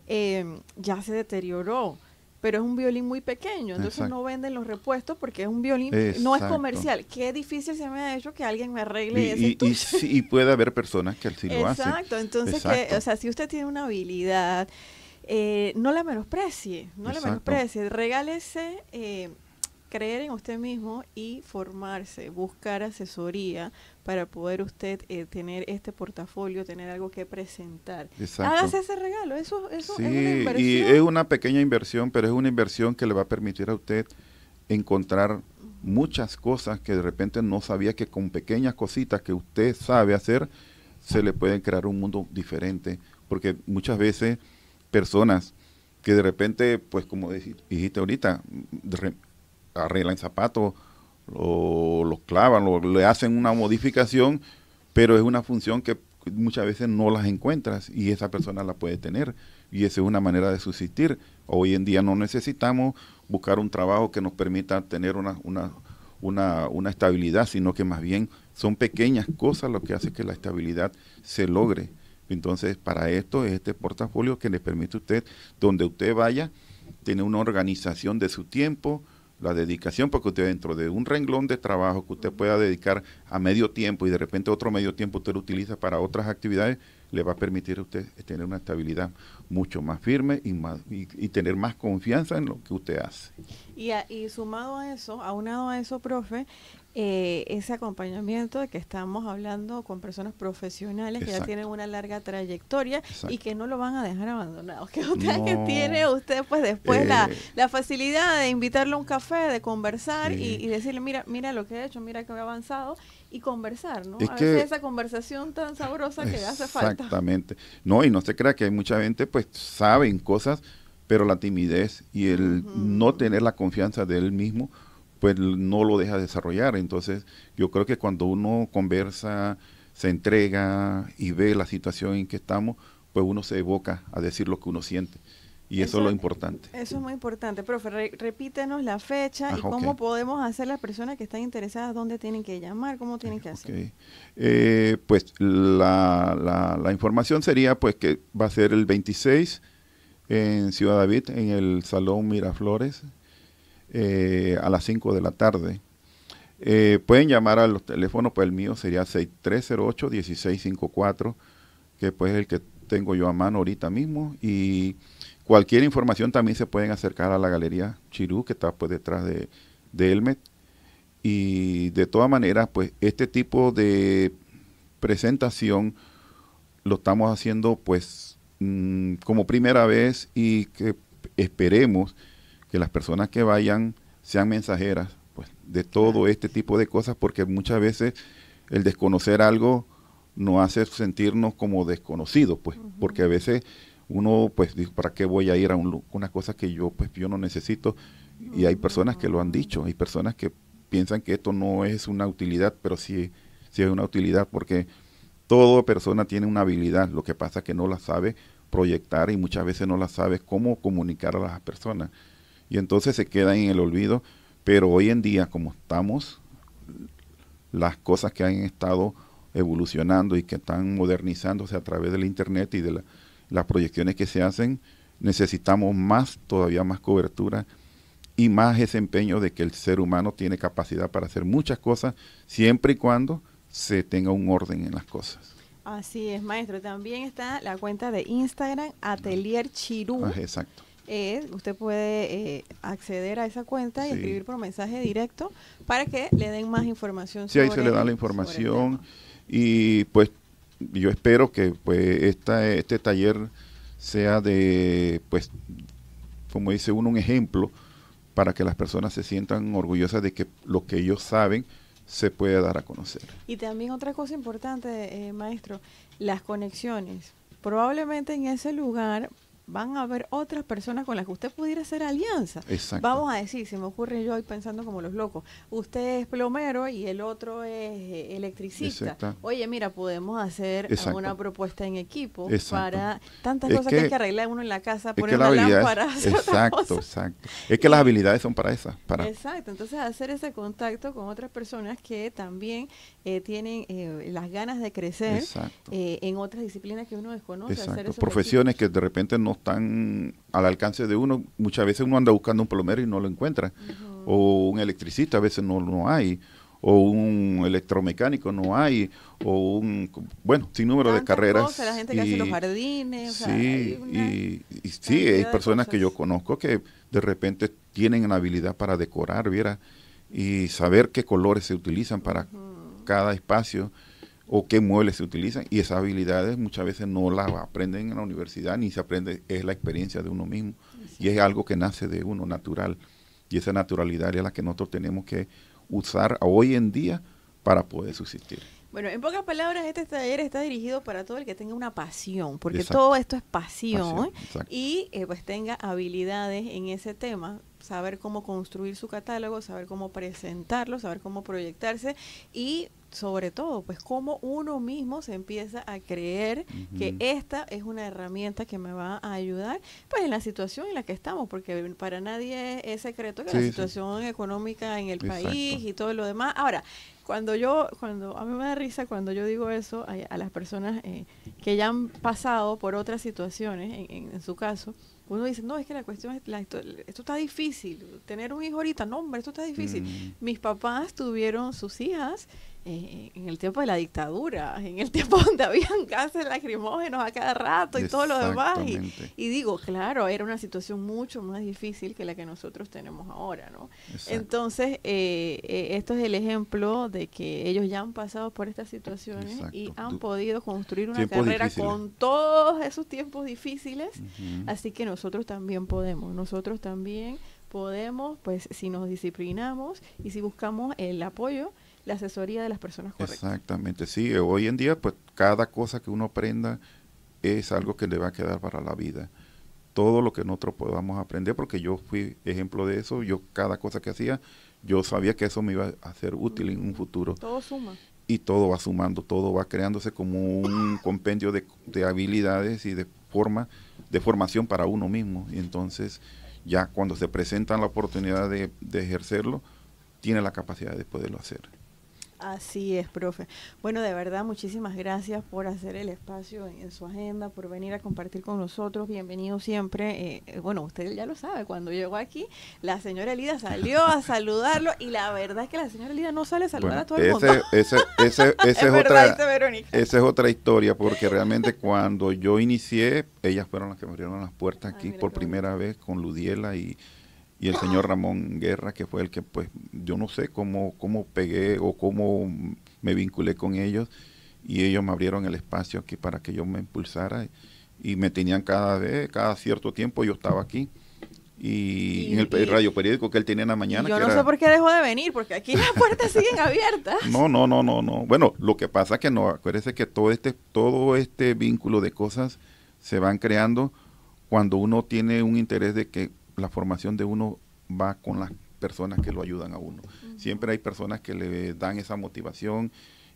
S1: Ya se deterioró, pero es un violín muy pequeño, entonces
S2: Exacto.
S1: no venden los repuestos porque es un violín,
S2: Exacto.
S1: no es comercial. Qué difícil se me ha hecho que alguien me arregle ese estuche.
S2: Y puede haber personas que sí lo hacen.
S1: Exacto, entonces
S2: Exacto.
S1: o sea, si usted tiene una habilidad, no la menosprecie, regálese creer en usted mismo y formarse, buscar asesoría para poder usted tener este portafolio, tener algo que presentar.
S2: Exacto.
S1: Hágase ese regalo, eso
S2: Sí,
S1: es una inversión.
S2: y es una pequeña inversión, pero es una inversión que le va a permitir a usted encontrar muchas cosas que de repente no sabía, que con pequeñas cositas que usted sabe hacer, se le pueden crear un mundo diferente. Porque muchas veces personas que de repente, pues como dijiste ahorita, arreglan zapatos, los clavan, le hacen una modificación, pero es una función que muchas veces no las encuentras y esa persona la puede tener, y esa es una manera de subsistir. Hoy en día no necesitamos buscar un trabajo que nos permita tener una estabilidad, sino que más bien son pequeñas cosas lo que hace que la estabilidad se logre. Entonces, para esto es este portafolio que le permite a usted, donde usted vaya, tener una organización de su tiempo, la dedicación, porque usted dentro de un renglón de trabajo que usted pueda dedicar a medio tiempo y de repente otro medio tiempo usted lo utiliza para otras actividades, le va a permitir a usted tener una estabilidad mucho más firme y tener más confianza en lo que usted hace.
S1: Y sumado a eso, aunado a eso, profe, ese acompañamiento de que estamos hablando con personas profesionales que ya tienen una larga trayectoria y que no lo van a dejar abandonado. Que usted que tiene usted pues después la facilidad de invitarle a un café, de conversar y decirle, mira lo que he hecho, mira que he avanzado, y conversar, ¿no? A veces esa conversación tan sabrosa que hace falta.
S2: Exactamente. No, y no se crea que hay mucha gente pues saben cosas, pero la timidez y el no tener la confianza de él mismo, pues no lo deja desarrollar. Entonces, yo creo que cuando uno conversa, se entrega y ve la situación en que estamos, pues uno se evoca a decir lo que uno siente. Y eso es lo importante.
S1: Eso es muy importante. Profe, repítenos la fecha y cómo podemos hacer las personas que están interesadas, dónde tienen que llamar, cómo tienen que hacer.
S2: Pues la información sería pues que va a ser el 26 en Ciudad David, en el Salón Miraflores, a las 5 de la tarde. Pueden llamar a los teléfonos, pues el mío sería 6308-1654, que pues es el que tengo yo a mano ahorita mismo, y cualquier información también se pueden acercar a la Galería Chirú, que está pues detrás de Elmet. Y de todas maneras, pues este tipo de presentación lo estamos haciendo pues como primera vez, y que esperemos que las personas que vayan sean mensajeras pues de todo este tipo de cosas, porque muchas veces el desconocer algo nos hace sentirnos como desconocidos, pues, porque a veces uno pues dice, ¿para qué voy a ir a una cosa que yo no necesito? Y hay personas que lo han dicho, hay personas que piensan que esto no es una utilidad, pero sí es una utilidad, porque toda persona tiene una habilidad, lo que pasa es que no la sabe proyectar y muchas veces no la sabe cómo comunicar a las personas, y entonces se queda en el olvido. Pero hoy en día, como estamos, las cosas que han estado evolucionando y que están modernizándose a través del internet y de las proyecciones que se hacen, necesitamos todavía más cobertura y más ese empeño de que el ser humano tiene capacidad para hacer muchas cosas, siempre y cuando se tenga un orden en las cosas.
S1: Así es, maestro. También está la cuenta de Instagram, Atelier Chirú.
S2: Exacto.
S1: Usted puede acceder a esa cuenta y escribir por mensaje directo para que le den más información.
S2: Sí, ahí se le da la información, y pues yo espero que pues este taller sea de, pues, como dice uno, un ejemplo para que las personas se sientan orgullosas de que lo que ellos saben se puede dar a conocer.
S1: Y también otra cosa importante, maestro, las conexiones. Probablemente en ese lugar van a haber otras personas con las que usted pudiera hacer alianza.
S2: Exacto.
S1: Vamos a decir, se me ocurre yo hoy pensando como los locos, usted es plomero y el otro es electricista.
S2: Exacto.
S1: Oye, mira, podemos hacer
S2: Exacto.
S1: una propuesta en equipo
S2: Exacto.
S1: para tantas
S2: Es
S1: cosas que hay que arreglar uno en la casa,
S2: es
S1: poner
S2: que
S1: una
S2: las habilidades,
S1: lámpara, hacer otra
S2: exacto,
S1: cosa.
S2: exacto. Es que las habilidades son para esas, para
S1: Exacto, entonces hacer ese contacto con otras personas que también tienen las ganas de crecer
S2: exacto.
S1: en otras disciplinas que uno desconoce. Hacer
S2: Exacto,
S1: esos
S2: profesiones que de repente no están al alcance de uno. Muchas veces uno anda buscando un plomero y no lo encuentra, o un electricista, a veces no hay, o un electromecánico no hay, o un, bueno, sin número de
S1: tantas
S2: carreras.
S1: cosas, la gente que hace los jardines, o sea, hay
S2: Sí,
S1: una
S2: y sí, hay
S1: cantidad de
S2: personas que yo
S1: cosas.
S2: conozco que de repente tienen la habilidad para decorar, viera, y saber qué colores se utilizan para cada espacio o qué muebles se utilizan, y esas habilidades muchas veces no las aprenden en la universidad ni se aprende, es la experiencia de uno mismo y es algo que nace de uno natural, y esa naturalidad es la que nosotros tenemos que usar hoy en día para poder subsistir.
S1: Bueno, en pocas palabras, este taller está dirigido para todo el que tenga una pasión, porque
S2: Exacto.
S1: todo esto es pasión,
S2: Exacto.
S1: y pues tenga habilidades en ese tema, saber cómo construir su catálogo, saber cómo presentarlo, saber cómo proyectarse y sobre todo, pues cómo uno mismo se empieza a creer que esta es una herramienta que me va a ayudar pues en la situación en la que estamos, porque para nadie es secreto que la situación económica en el país y todo lo demás. Ahora, cuando a mí me da risa cuando yo digo eso a las personas que ya han pasado por otras situaciones, en su caso, uno dice, no, es que la cuestión es, esto está difícil, tener un hijo ahorita, no, hombre, esto está difícil. Mis papás tuvieron sus hijas en el tiempo de la dictadura, en el tiempo donde habían gases lacrimógenos a cada rato y todo lo demás. Y digo, claro, era una situación mucho más difícil que la que nosotros tenemos ahora, ¿no? Exacto. Entonces, esto es el ejemplo de que ellos ya han pasado por estas situaciones. Exacto. Y han podido construir una carrera con todos esos tiempos difíciles. Así que nosotros también podemos, pues si nos disciplinamos y si buscamos el apoyo, la asesoría de las personas correctas.
S2: Exactamente, sí. Hoy en día, pues cada cosa que uno aprenda es algo que le va a quedar para la vida. Todo lo que nosotros podamos aprender, porque yo fui ejemplo de eso, yo cada cosa que hacía, yo sabía que eso me iba a ser útil en un futuro.
S1: Todo suma.
S2: Y todo va sumando, todo va creándose como un compendio de habilidades y de formación para uno mismo. Y entonces, ya cuando se presenta la oportunidad de ejercerlo, tiene la capacidad de poderlo hacer.
S1: Así es, profe. Bueno, de verdad, muchísimas gracias por hacer el espacio en su agenda, por venir a compartir con nosotros. Bienvenido siempre. Bueno, usted ya lo sabe, cuando llegó aquí, la señora Elida salió a saludarlo y la verdad es que la señora Elida no sale a saludar a todo el mundo.
S2: Esa es otra historia, porque realmente cuando yo inicié, ellas fueron las que me abrieron las puertas aquí por primera vez con Ludiela y el señor Ramón Guerra, que fue el que, pues, yo no sé cómo pegué o cómo me vinculé con ellos, y ellos me abrieron el espacio aquí para que yo me impulsara, y me tenían cada cierto tiempo, yo estaba aquí, y en el radio periódico que él tenía en la mañana.
S1: Yo no sé por qué dejó de venir, porque aquí las puertas siguen abiertas.
S2: No. Bueno, lo que pasa es que no, acuérdese que todo este vínculo de cosas se van creando cuando uno tiene un interés de que la formación de uno va con las personas que lo ayudan a uno. Siempre hay personas que le dan esa motivación,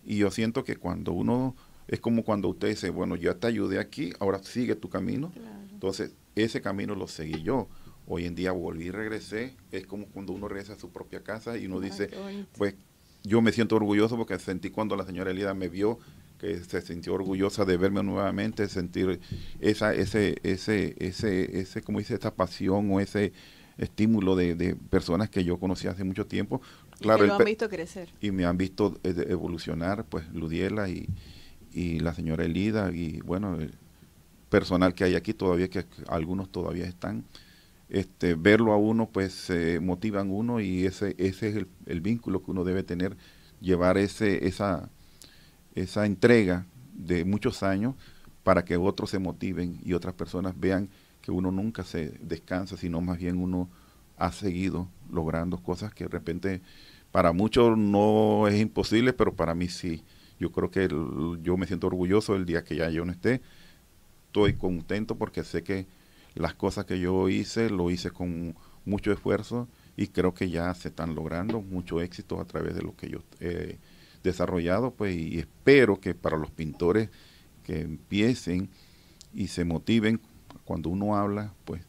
S2: y yo siento que cuando uno, es como cuando usted dice, bueno, ya te ayudé aquí, ahora sigue tu camino. Claro. Entonces, ese camino lo seguí yo. Hoy en día volví y regresé. Es como cuando uno regresa a su propia casa y uno dice, pues yo me siento orgulloso porque sentí cuando la señora Elida me vio, que se sintió orgullosa de verme nuevamente, sentir como dice, esa pasión o ese estímulo de personas que yo conocí hace mucho tiempo.
S1: Claro, y que lo han visto crecer.
S2: Y me han visto evolucionar, pues Ludiela y la señora Elida, y bueno, el personal que hay aquí todavía, que algunos todavía están. Verlo a uno, pues motivan uno, y ese es el vínculo que uno debe tener, llevar esa entrega de muchos años para que otros se motiven y otras personas vean que uno nunca se descansa, sino más bien uno ha seguido logrando cosas que de repente para muchos no es imposible, pero para mí sí. Yo creo que yo me siento orgulloso el día que ya yo no esté. Estoy contento porque sé que las cosas que yo hice, lo hice con mucho esfuerzo y creo que ya se están logrando mucho éxito a través de lo que yo he desarrollado, pues, y espero que para los pintores que empiecen y se motiven cuando uno habla, pues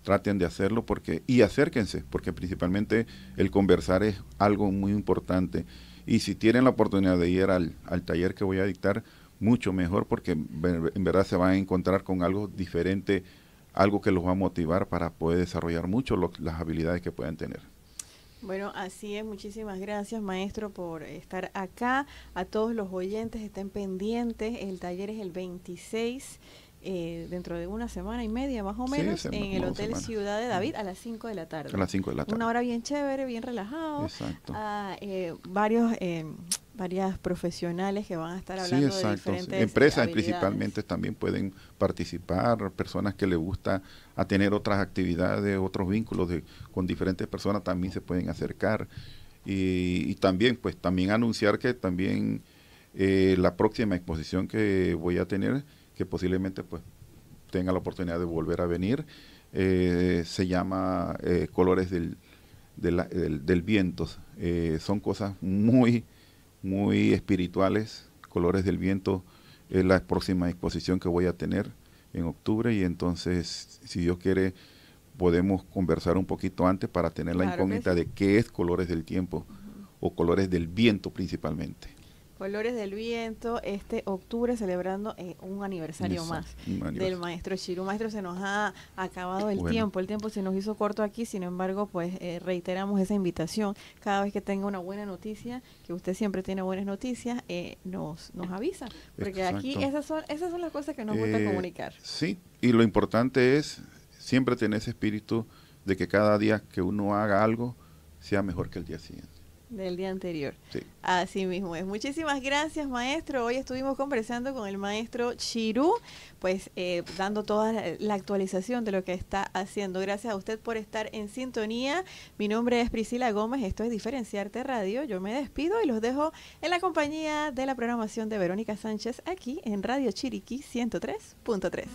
S2: traten de hacerlo y acérquense, porque principalmente el conversar es algo muy importante. Y si tienen la oportunidad de ir al taller que voy a dictar, mucho mejor, porque en verdad se van a encontrar con algo diferente, algo que los va a motivar para poder desarrollar mucho las habilidades que puedan tener.
S1: Bueno, así es. Muchísimas gracias, maestro, por estar acá. A todos los oyentes, estén pendientes. El taller es el 26, dentro de una semana y media más o menos, en el Hotel Ciudad de David a las 5 de la tarde.
S2: A las 5 de la tarde.
S1: Una hora bien chévere, bien relajado.
S2: Exacto.
S1: Varias profesionales que van a estar hablando de diferentes
S2: empresas principalmente también pueden participar, personas que les gusta a tener otras actividades, otros vínculos con diferentes personas también se pueden acercar y también pues también anunciar que también la próxima exposición que voy a tener, que posiblemente pues tenga la oportunidad de volver a venir, se llama Colores del Viento. Son cosas muy espirituales. Colores del Viento es la próxima exposición que voy a tener en octubre, y entonces, si Dios quiere, podemos conversar un poquito antes para tener la incógnita de qué es Colores del Tiempo o Colores del Viento principalmente.
S1: Colores del Viento, este octubre celebrando un aniversario más del maestro Chirú. Maestro, se nos ha acabado el tiempo se nos hizo corto aquí, sin embargo, pues reiteramos esa invitación. Cada vez que tenga una buena noticia, que usted siempre tiene buenas noticias, nos avisa, porque aquí esas son las cosas que nos gusta comunicar.
S2: Sí, y lo importante es siempre tener ese espíritu de que cada día que uno haga algo sea mejor que el día siguiente.
S1: Del día anterior.
S2: Sí.
S1: Así mismo es. Muchísimas gracias, maestro. Hoy estuvimos conversando con el maestro Chirú, pues dando toda la actualización de lo que está haciendo. Gracias a usted por estar en sintonía. Mi nombre es Priscila Gómez, esto es Diferenciarte Radio. Yo me despido y los dejo en la compañía de la programación de Verónica Sánchez aquí en Radio Chiriquí 103.3.